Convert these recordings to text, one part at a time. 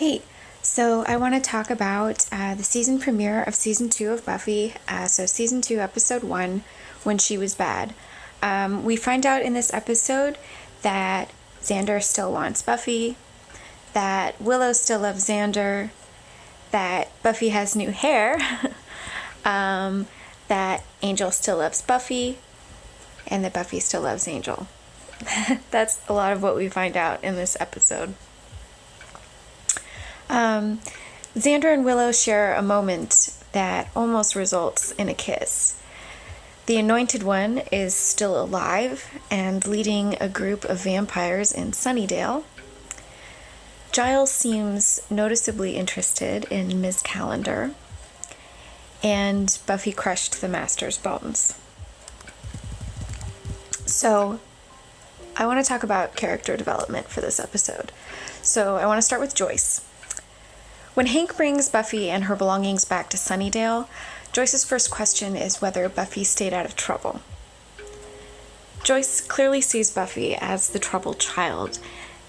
Hey, so I want to talk about the season premiere of season 2 of Buffy. So season 2, episode 1, When She Was Bad. We find out in this episode that Xander still wants Buffy, that Willow still loves Xander, that Buffy has new hair, that Angel still loves Buffy, and that Buffy still loves Angel. That's a lot of what we find out in this episode. Xander and Willow share a moment that almost results in a kiss. The Anointed One is still alive and leading a group of vampires in Sunnydale. Giles seems noticeably interested in Ms. Calendar, and Buffy crushed the Master's bones. So, I want to talk about character development for this episode. So, I want to start with Joyce. When Hank brings Buffy and her belongings back to Sunnydale, Joyce's first question is whether Buffy stayed out of trouble. Joyce clearly sees Buffy as the troubled child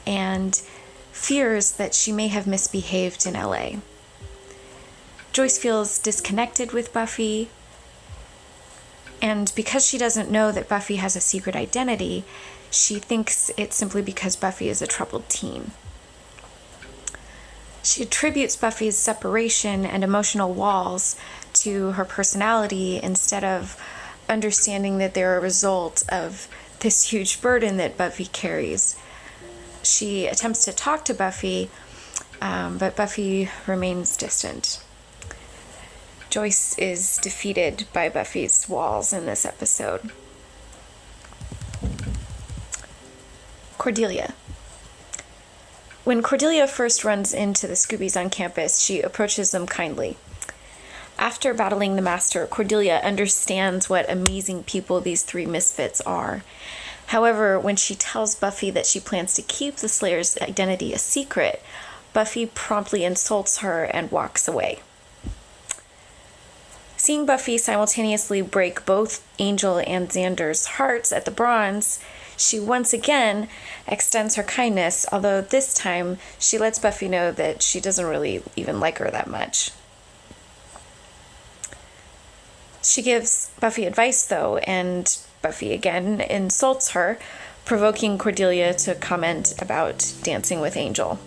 and fears that she may have misbehaved in LA. Joyce feels disconnected with Buffy, and because she doesn't know that Buffy has a secret identity, she thinks it's simply because Buffy is a troubled teen. She attributes Buffy's separation and emotional walls to her personality instead of understanding that they're a result of this huge burden that Buffy carries. She attempts to talk to Buffy, but Buffy remains distant. Joyce is defeated by Buffy's walls in this episode. Cordelia. When Cordelia first runs into the Scoobies on campus, she approaches them kindly. After battling the Master, Cordelia understands what amazing people these three misfits are. However, when she tells Buffy that she plans to keep the Slayer's identity a secret, Buffy promptly insults her and walks away. Seeing Buffy simultaneously break both Angel and Xander's hearts at the Bronze, she once again extends her kindness, although this time she lets Buffy know that she doesn't really even like her that much. She gives Buffy advice, though, and Buffy again insults her, provoking Cordelia to comment about dancing with Angel.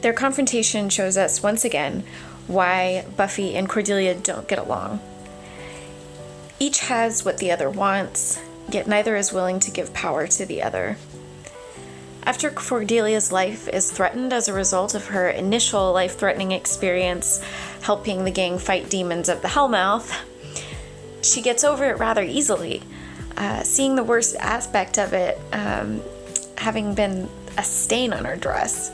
Their confrontation shows us once again why Buffy and Cordelia don't get along. Each has what the other wants, yet neither is willing to give power to the other. After Cordelia's life is threatened as a result of her initial life-threatening experience helping the gang fight demons of the Hellmouth, she gets over it rather easily, seeing the worst aspect of it having been a stain on her dress.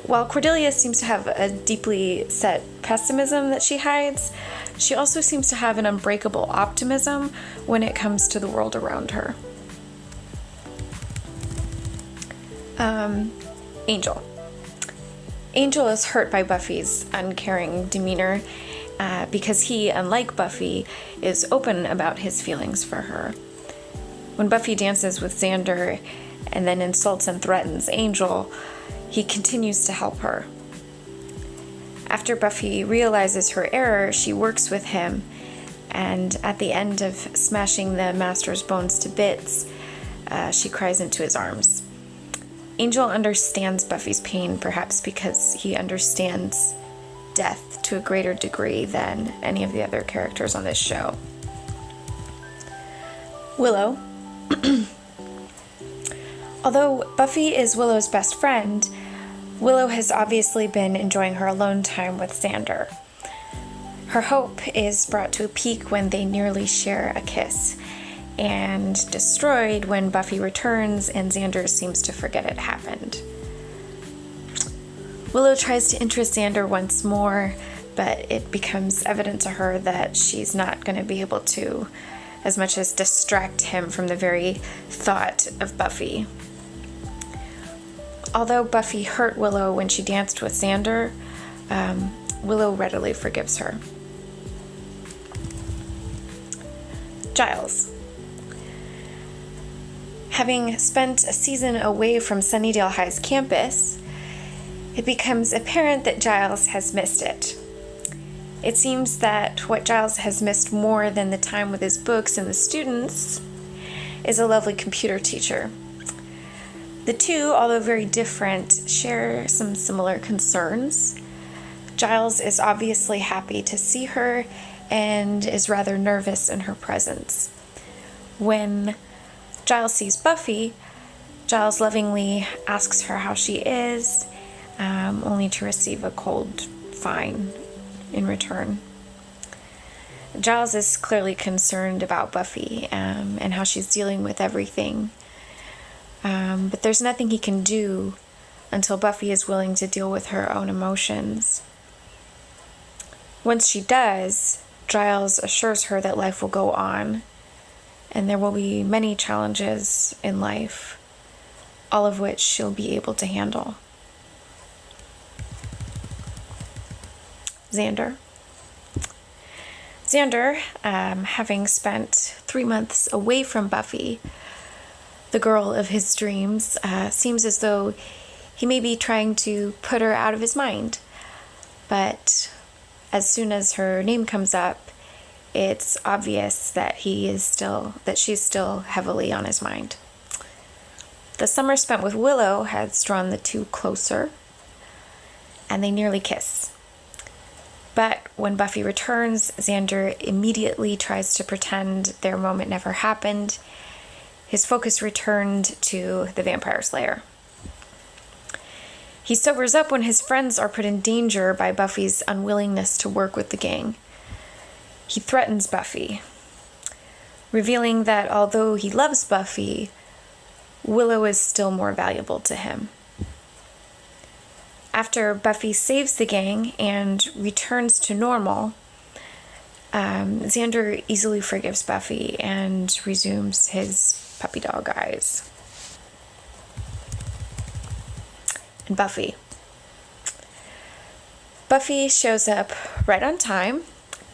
While Cordelia seems to have a deeply set pessimism that she hides, she also seems to have an unbreakable optimism when it comes to the world around her. Angel. Angel is hurt by Buffy's uncaring demeanor because he, unlike Buffy, is open about his feelings for her. When Buffy dances with Xander and then insults and threatens Angel, he continues to help her. After Buffy realizes her error, she works with him, and at the end of smashing the Master's bones to bits, she cries into his arms. Angel understands Buffy's pain, perhaps because he understands death to a greater degree than any of the other characters on this show. Willow. Although Buffy is Willow's best friend, Willow has obviously been enjoying her alone time with Xander. Her hope is brought to a peak when they nearly share a kiss, and destroyed when Buffy returns and Xander seems to forget it happened. Willow tries to interest Xander once more, but it becomes evident to her that she's not going to be able to, as much as distract him from the very thought of Buffy. Although Buffy hurt Willow when she danced with Xander, Willow readily forgives her. Giles. Having spent a season away from Sunnydale High's campus, it becomes apparent that Giles has missed it. It seems that what Giles has missed more than the time with his books and the students is a lovely computer teacher. The two, although very different, share some similar concerns. Giles is obviously happy to see her and is rather nervous in her presence. When Giles sees Buffy, Giles lovingly asks her how she is, only to receive a cold fine in return. Giles is clearly concerned about Buffy and how she's dealing with everything. But there's nothing he can do until Buffy is willing to deal with her own emotions. Once she does, Giles assures her that life will go on, and there will be many challenges in life, all of which she'll be able to handle. Xander, having spent 3 months away from Buffy, the girl of his dreams, seems as though he may be trying to put her out of his mind. But as soon as her name comes up, it's obvious that she's still heavily on his mind. The summer spent with Willow has drawn the two closer, and they nearly kiss. But when Buffy returns, Xander immediately tries to pretend their moment never happened. His focus returned to the Vampire Slayer. He sobers up when his friends are put in danger by Buffy's unwillingness to work with the gang. He threatens Buffy, revealing that although he loves Buffy, Willow is still more valuable to him. After Buffy saves the gang and returns to normal, Xander easily forgives Buffy and resumes his puppy dog eyes. And Buffy shows up right on time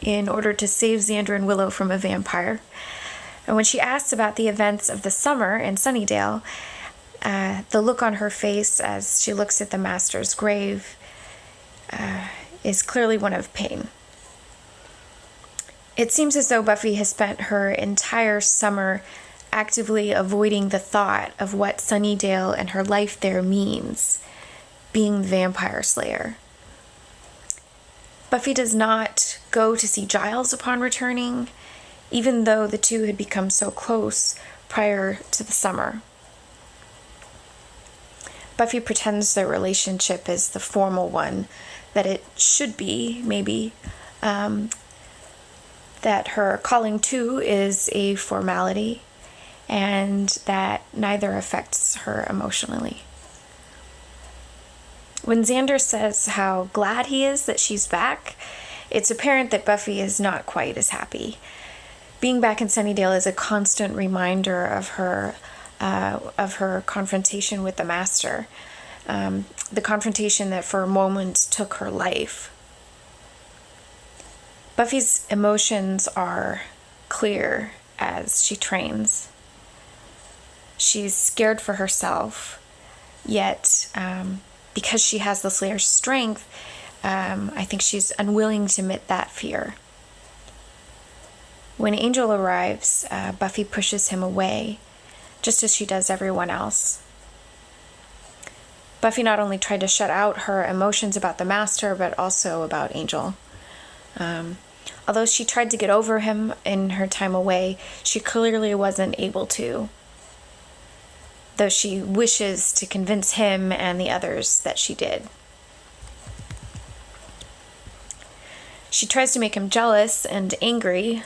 in order to save Xander and Willow from a vampire. And when she asks about the events of the summer in Sunnydale, the look on her face as she looks at the Master's grave is clearly one of pain. It seems as though Buffy has spent her entire summer actively avoiding the thought of what Sunnydale and her life there means, being the Vampire Slayer. Buffy does not go to see Giles upon returning, even though the two had become so close prior to the summer. Buffy pretends their relationship is the formal one that it should be, maybe, that her calling too is a formality, and that neither affects her emotionally. When Xander says how glad he is that she's back, it's apparent that Buffy is not quite as happy. Being back in Sunnydale is a constant reminder of her confrontation with the Master, the confrontation that for a moment took her life. Buffy's emotions are clear as she trains. She's scared for herself, yet because she has the Slayer's strength, I think she's unwilling to admit that fear. When Angel arrives, Buffy pushes him away, just as she does everyone else. Buffy not only tried to shut out her emotions about the Master, but also about Angel. Although she tried to get over him in her time away, she clearly wasn't able to, though she wishes to convince him and the others that she did. She tries to make him jealous and angry,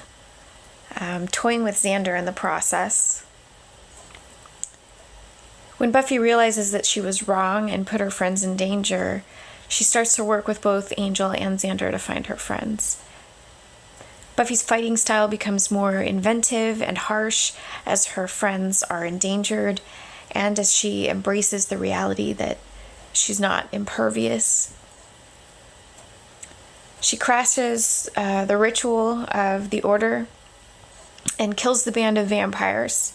toying with Xander in the process. When Buffy realizes that she was wrong and put her friends in danger, she starts to work with both Angel and Xander to find her friends. Buffy's fighting style becomes more inventive and harsh as her friends are endangered, and as she embraces the reality that she's not impervious. She crashes the ritual of the Order and kills the band of vampires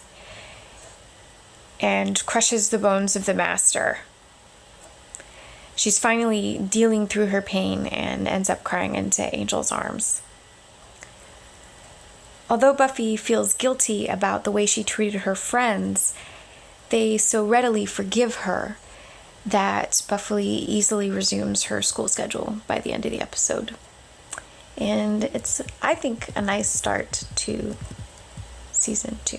and crushes the bones of the Master. She's finally dealing through her pain and ends up crying into Angel's arms. Although Buffy feels guilty about the way she treated her friends, they so readily forgive her that Buffy easily resumes her school schedule by the end of the episode. And it's, I think, a nice start to season 2.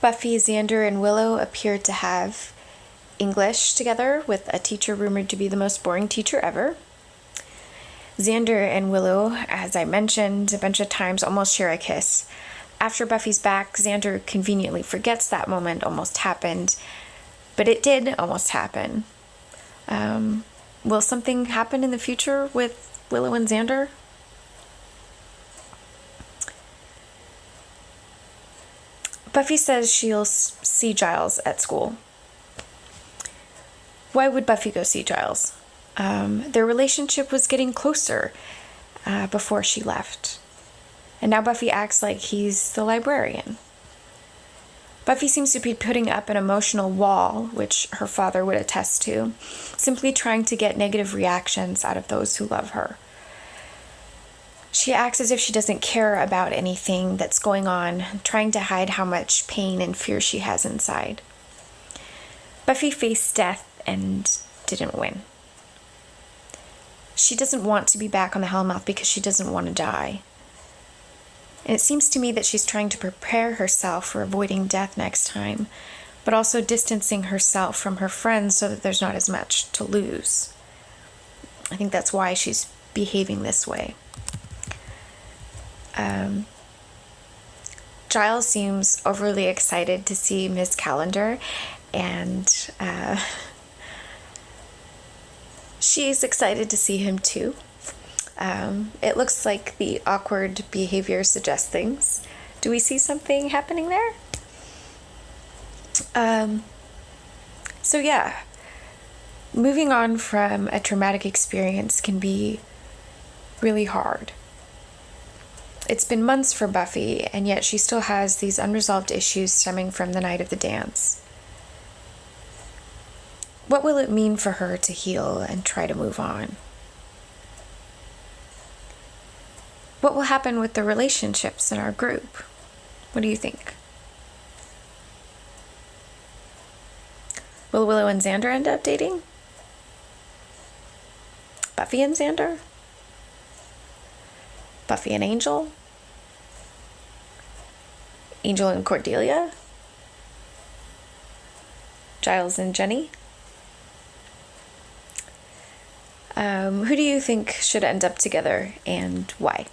Buffy, Xander, and Willow appeared to have English together with a teacher rumored to be the most boring teacher ever. Xander and Willow, as I mentioned a bunch of times, almost share a kiss. After Buffy's back, Xander conveniently forgets that moment almost happened, but it did almost happen. Will something happen in the future with Willow and Xander? Buffy says she'll see Giles at school. Why would Buffy go see Giles? Their relationship was getting closer before she left. And now Buffy acts like he's the librarian. Buffy seems to be putting up an emotional wall, which her father would attest to, simply trying to get negative reactions out of those who love her. She acts as if she doesn't care about anything that's going on, trying to hide how much pain and fear she has inside. Buffy faced death and didn't win. She doesn't want to be back on the Hellmouth because she doesn't want to die. And it seems to me that she's trying to prepare herself for avoiding death next time, but also distancing herself from her friends so that there's not as much to lose. I think that's why she's behaving this way. Giles seems overly excited to see Ms. Calendar, and she's excited to see him too. It looks like the awkward behavior suggests things. Do we see something happening there? So yeah, moving on from a traumatic experience can be really hard. It's been months for Buffy, and yet she still has these unresolved issues stemming from the night of the dance. What will it mean for her to heal and try to move on? What will happen with the relationships in our group? What do you think? Will Willow and Xander end up dating? Buffy and Xander? Buffy and Angel? Angel and Cordelia? Giles and Jenny? Who do you think should end up together and why?